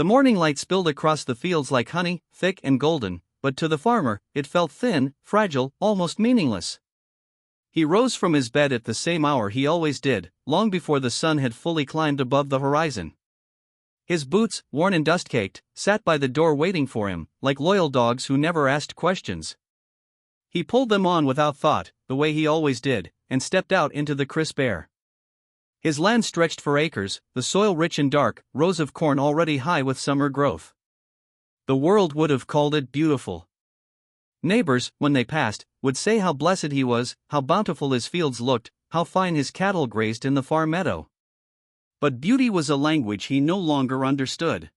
The morning light spilled across the fields like honey, thick and golden, but to the farmer, it felt thin, fragile, almost meaningless. He rose from his bed at the same hour he always did, long before the sun had fully climbed above the horizon. His boots, worn and dust-caked, sat by the door waiting for him, like loyal dogs who never asked questions. He pulled them on without thought, the way he always did, and stepped out into the crisp air. His land stretched for acres, the soil rich and dark, rows of corn already high with summer growth. The world would have called it beautiful. Neighbors, when they passed, would say how blessed he was, how bountiful his fields looked, how fine his cattle grazed in the far meadow. But beauty was a language he no longer understood.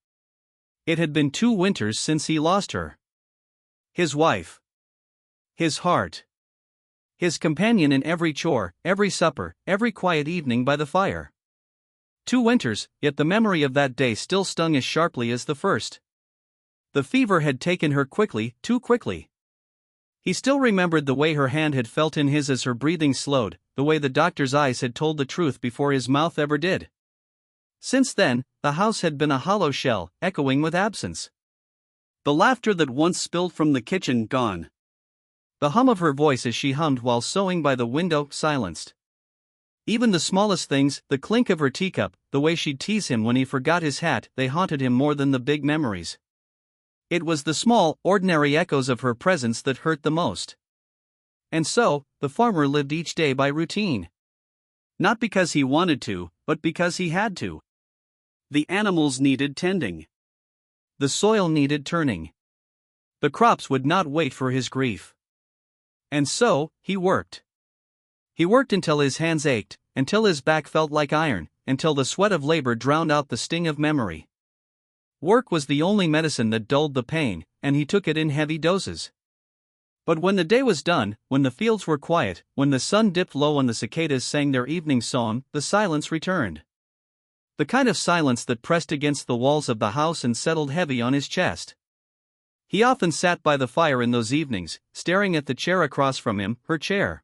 It had been 2 winters since he lost her. His wife. His heart. His companion in every chore, every supper, every quiet evening by the fire. 2 winters, yet the memory of that day still stung as sharply as the first. The fever had taken her quickly, too quickly. He still remembered the way her hand had felt in his as her breathing slowed, the way the doctor's eyes had told the truth before his mouth ever did. Since then, the house had been a hollow shell, echoing with absence. The laughter that once spilled from the kitchen gone. The hum of her voice as she hummed while sewing by the window silenced. Even the smallest things, the clink of her teacup, the way she'd tease him when he forgot his hat, they haunted him more than the big memories. It was the small, ordinary echoes of her presence that hurt the most. And so, the farmer lived each day by routine. Not because he wanted to, but because he had to. The animals needed tending. The soil needed turning. The crops would not wait for his grief. And so, he worked. He worked until his hands ached, until his back felt like iron, until the sweat of labor drowned out the sting of memory. Work was the only medicine that dulled the pain, and he took it in heavy doses. But when the day was done, when the fields were quiet, when the sun dipped low and the cicadas sang their evening song, the silence returned. The kind of silence that pressed against the walls of the house and settled heavy on his chest. He often sat by the fire in those evenings, staring at the chair across from him, her chair.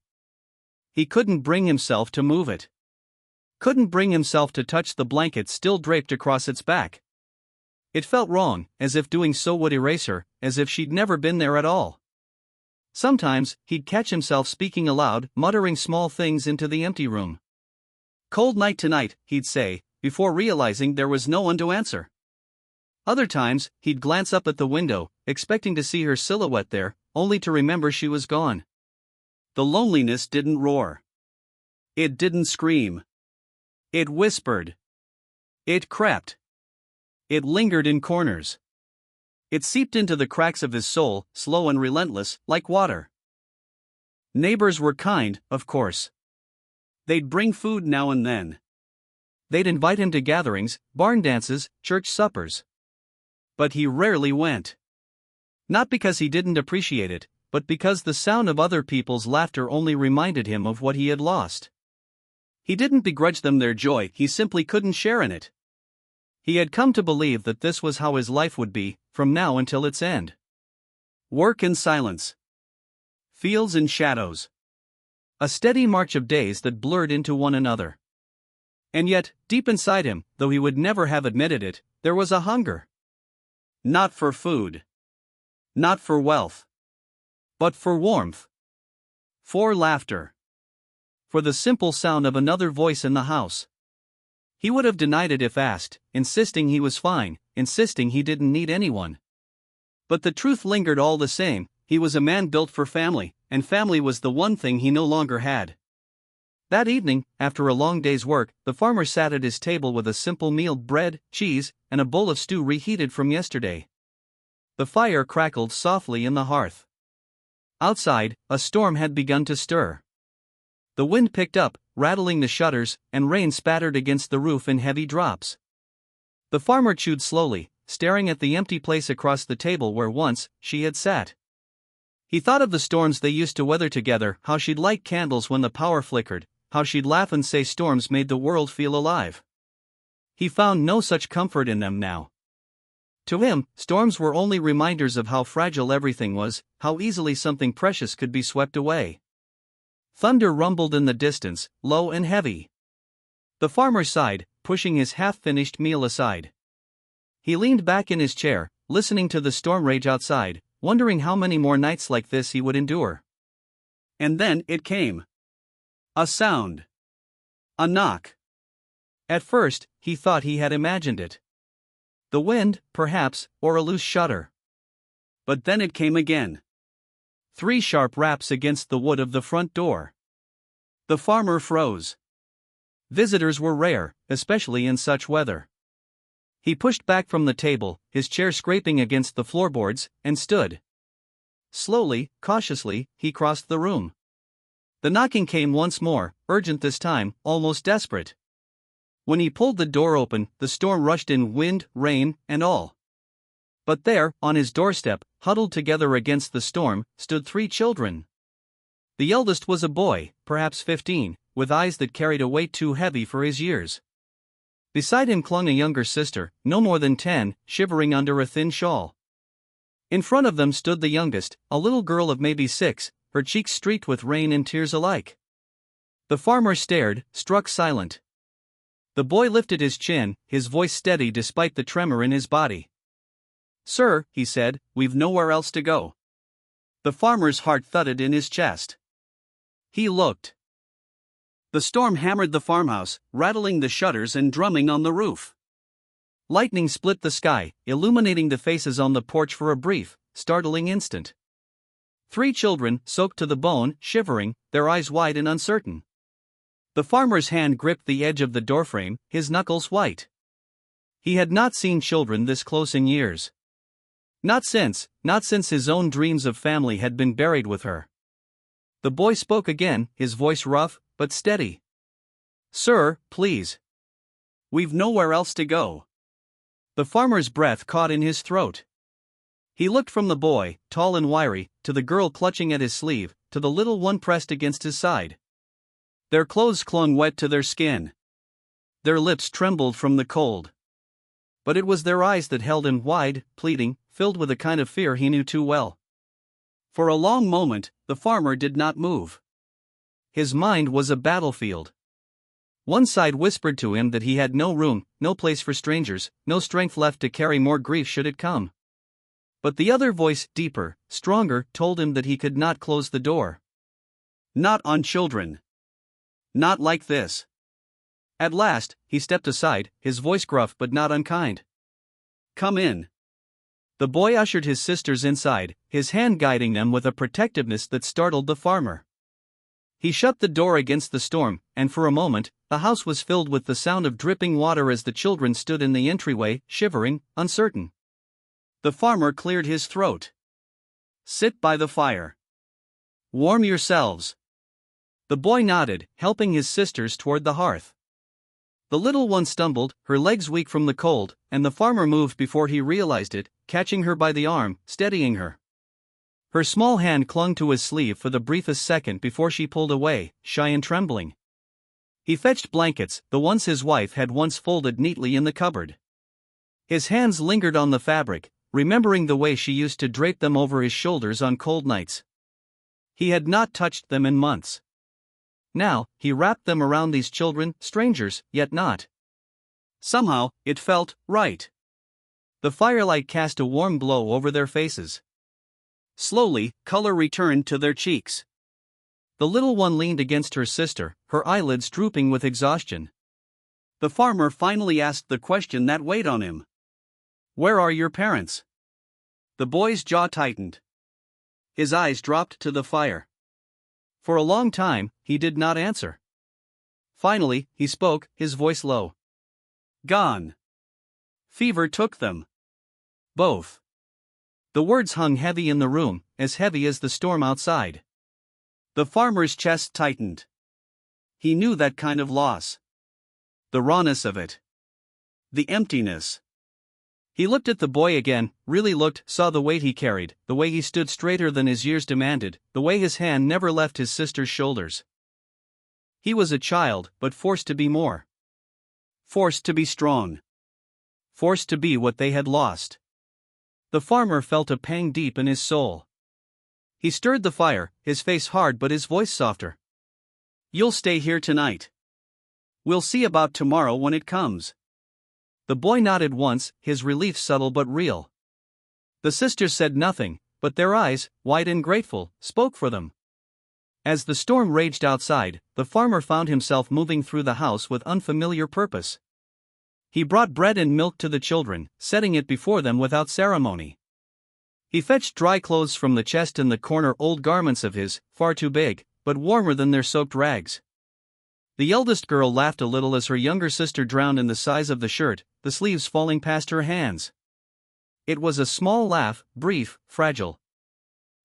He couldn't bring himself to move it. Couldn't bring himself to touch the blanket still draped across its back. It felt wrong, as if doing so would erase her, as if she'd never been there at all. Sometimes, he'd catch himself speaking aloud, muttering small things into the empty room. "Cold night tonight," he'd say, before realizing there was no one to answer. Other times, he'd glance up at the window, expecting to see her silhouette there, only to remember she was gone. The loneliness didn't roar. It didn't scream. It whispered. It crept. It lingered in corners. It seeped into the cracks of his soul, slow and relentless, like water. Neighbors were kind, of course. They'd bring food now and then. They'd invite him to gatherings, barn dances, church suppers. But he rarely went. Not because he didn't appreciate it, but because the sound of other people's laughter only reminded him of what he had lost. He didn't begrudge them their joy, he simply couldn't share in it. He had come to believe that this was how his life would be, from now until its end. Work and silence. Fields and shadows. A steady march of days that blurred into one another. And yet, deep inside him, though he would never have admitted it, there was a hunger. Not for food. Not for wealth. But for warmth. For laughter. For the simple sound of another voice in the house. He would have denied it if asked, insisting he was fine, insisting he didn't need anyone. But the truth lingered all the same, he was a man built for family, and family was the one thing he no longer had. That evening, after a long day's work, the farmer sat at his table with a simple meal: bread, cheese, and a bowl of stew reheated from yesterday. The fire crackled softly in the hearth. Outside, a storm had begun to stir. The wind picked up, rattling the shutters, and rain spattered against the roof in heavy drops. The farmer chewed slowly, staring at the empty place across the table where once she had sat. He thought of the storms they used to weather together, how she'd light candles when the power flickered, how she'd laugh and say storms made the world feel alive. He found no such comfort in them now. To him, storms were only reminders of how fragile everything was, how easily something precious could be swept away. Thunder rumbled in the distance, low and heavy. The farmer sighed, pushing his half-finished meal aside. He leaned back in his chair, listening to the storm rage outside, wondering how many more nights like this he would endure. And then it came. A sound. A knock. At first, he thought he had imagined it. The wind, perhaps, or a loose shutter. But then it came again. 3 sharp raps against the wood of the front door. The farmer froze. Visitors were rare, especially in such weather. He pushed back from the table, his chair scraping against the floorboards, and stood. Slowly, cautiously, he crossed the room. The knocking came once more, urgent this time, almost desperate. When he pulled the door open, the storm rushed in, wind, rain, and all. But there, on his doorstep, huddled together against the storm, stood 3 children. The eldest was a boy, perhaps 15, with eyes that carried a weight too heavy for his years. Beside him clung a younger sister, no more than 10, shivering under a thin shawl. In front of them stood the youngest, a little girl of maybe 6, her cheeks streaked with rain and tears alike. The farmer stared, struck silent. The boy lifted his chin, his voice steady despite the tremor in his body. "Sir," he said, "we've nowhere else to go." The farmer's heart thudded in his chest. He looked. The storm hammered the farmhouse, rattling the shutters and drumming on the roof. Lightning split the sky, illuminating the faces on the porch for a brief, startling instant. 3 children, soaked to the bone, shivering, their eyes wide and uncertain. The farmer's hand gripped the edge of the doorframe, his knuckles white. He had not seen children this close in years. Not since his own dreams of family had been buried with her. The boy spoke again, his voice rough, but steady. "Sir, please. We've nowhere else to go." The farmer's breath caught in his throat. He looked from the boy, tall and wiry, to the girl clutching at his sleeve, to the little one pressed against his side. Their clothes clung wet to their skin. Their lips trembled from the cold. But it was their eyes that held him, wide, pleading, filled with a kind of fear he knew too well. For a long moment, the farmer did not move. His mind was a battlefield. One side whispered to him that he had no room, no place for strangers, no strength left to carry more grief should it come. But the other voice, deeper, stronger, told him that he could not close the door. Not on children. Not like this. At last, he stepped aside, his voice gruff but not unkind. "Come in." The boy ushered his sisters inside, his hand guiding them with a protectiveness that startled the farmer. He shut the door against the storm, and for a moment, the house was filled with the sound of dripping water as the children stood in the entryway, shivering, uncertain. The farmer cleared his throat. "Sit by the fire. Warm yourselves." The boy nodded, helping his sisters toward the hearth. The little one stumbled, her legs weak from the cold, and the farmer moved before he realized it, catching her by the arm, steadying her. Her small hand clung to his sleeve for the briefest second before she pulled away, shy and trembling. He fetched blankets, the ones his wife had once folded neatly in the cupboard. His hands lingered on the fabric, remembering the way she used to drape them over his shoulders on cold nights. He had not touched them in months. Now, he wrapped them around these children, strangers, yet not. Somehow, it felt right. The firelight cast a warm glow over their faces. Slowly, color returned to their cheeks. The little one leaned against her sister, her eyelids drooping with exhaustion. The farmer finally asked the question that weighed on him. "Where are your parents?" The boy's jaw tightened. His eyes dropped to the fire. For a long time, he did not answer. Finally, he spoke, his voice low. "Gone. Fever took them. Both." The words hung heavy in the room, as heavy as the storm outside. The farmer's chest tightened. He knew that kind of loss. The rawness of it. The emptiness. He looked at the boy again, really looked, saw the weight he carried, the way he stood straighter than his years demanded, the way his hand never left his sister's shoulders. He was a child, but forced to be more. Forced to be strong. Forced to be what they had lost. The farmer felt a pang deep in his soul. He stirred the fire, his face hard but his voice softer. "You'll stay here tonight. We'll see about tomorrow when it comes." The boy nodded once, his relief subtle but real. The sisters said nothing, but their eyes, wide and grateful, spoke for them. As the storm raged outside, the farmer found himself moving through the house with unfamiliar purpose. He brought bread and milk to the children, setting it before them without ceremony. He fetched dry clothes from the chest in the corner, old garments of his, far too big, but warmer than their soaked rags. The eldest girl laughed a little as her younger sister drowned in the size of the shirt, the sleeves falling past her hands. It was a small laugh, brief, fragile.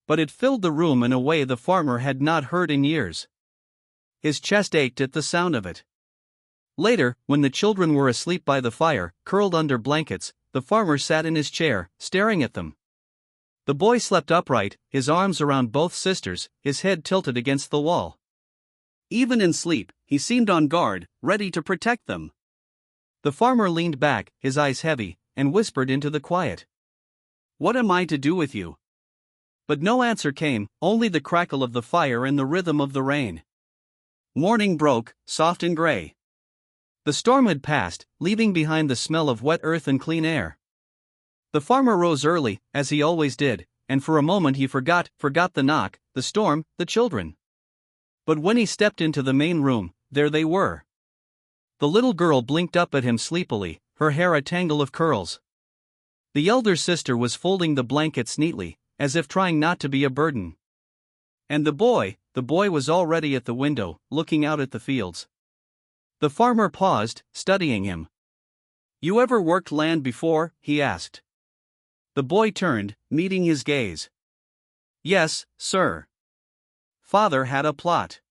But it filled the room in a way the farmer had not heard in years. His chest ached at the sound of it. Later, when the children were asleep by the fire, curled under blankets, the farmer sat in his chair, staring at them. The boy slept upright, his arms around both sisters, his head tilted against the wall. Even in sleep, he seemed on guard, ready to protect them. The farmer leaned back, his eyes heavy, and whispered into the quiet. "What am I to do with you?" But no answer came, only the crackle of the fire and the rhythm of the rain. Morning broke, soft and gray. The storm had passed, leaving behind the smell of wet earth and clean air. The farmer rose early, as he always did, and for a moment he forgot the knock, the storm, the children. But when he stepped into the main room, there they were. The little girl blinked up at him sleepily, her hair a tangle of curls. The elder sister was folding the blankets neatly, as if trying not to be a burden. And the boy was already at the window, looking out at the fields. The farmer paused, studying him. "You ever worked land before?" he asked. The boy turned, meeting his gaze. "Yes, sir. Father had a plot.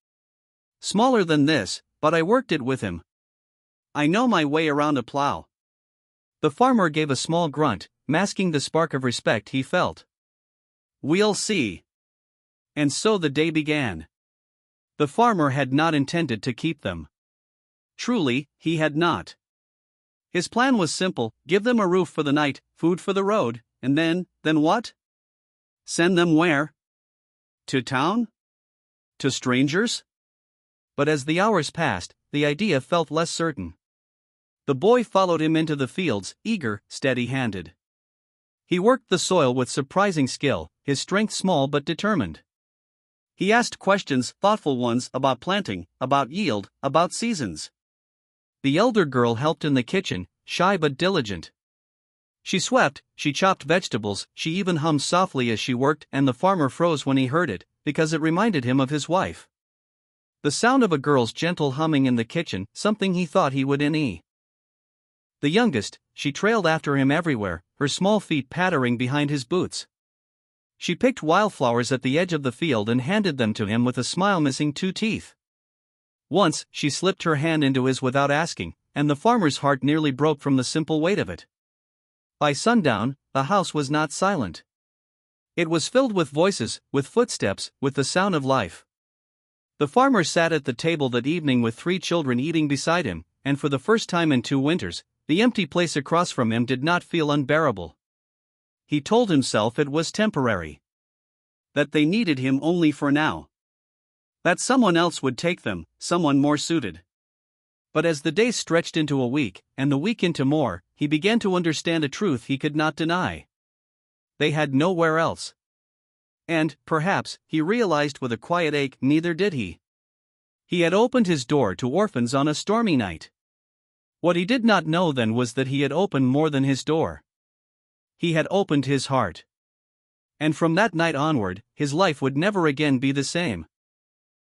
Smaller than this, but I worked it with him. I know my way around a plow." The farmer gave a small grunt, masking the spark of respect he felt. "We'll see." And so the day began. The farmer had not intended to keep them. Truly, he had not. His plan was simple: give them a roof for the night, food for the road, and then what? Send them where? To town? To strangers? But as the hours passed, the idea felt less certain. The boy followed him into the fields, eager, steady-handed. He worked the soil with surprising skill, his strength small but determined. He asked questions, thoughtful ones, about planting, about yield, about seasons. The elder girl helped in the kitchen, shy but diligent. She swept, she chopped vegetables, she even hummed softly as she worked, and the farmer froze when he heard it, because it reminded him of his wife. The sound of a girl's gentle humming in the kitchen, something he thought he would The youngest, she trailed after him everywhere, her small feet pattering behind his boots. She picked wildflowers at the edge of the field and handed them to him with a smile missing 2 teeth. Once, she slipped her hand into his without asking, and the farmer's heart nearly broke from the simple weight of it. By sundown, the house was not silent. It was filled with voices, with footsteps, with the sound of life. The farmer sat at the table that evening with 3 children eating beside him, and for the first time in 2 winters, the empty place across from him did not feel unbearable. He told himself it was temporary. That they needed him only for now. That someone else would take them, someone more suited. But as the days stretched into a week, and the week into more, he began to understand a truth he could not deny. They had nowhere else. And, perhaps, he realized with a quiet ache, neither did he. He had opened his door to orphans on a stormy night. What he did not know then was that he had opened more than his door. He had opened his heart. And from that night onward, his life would never again be the same.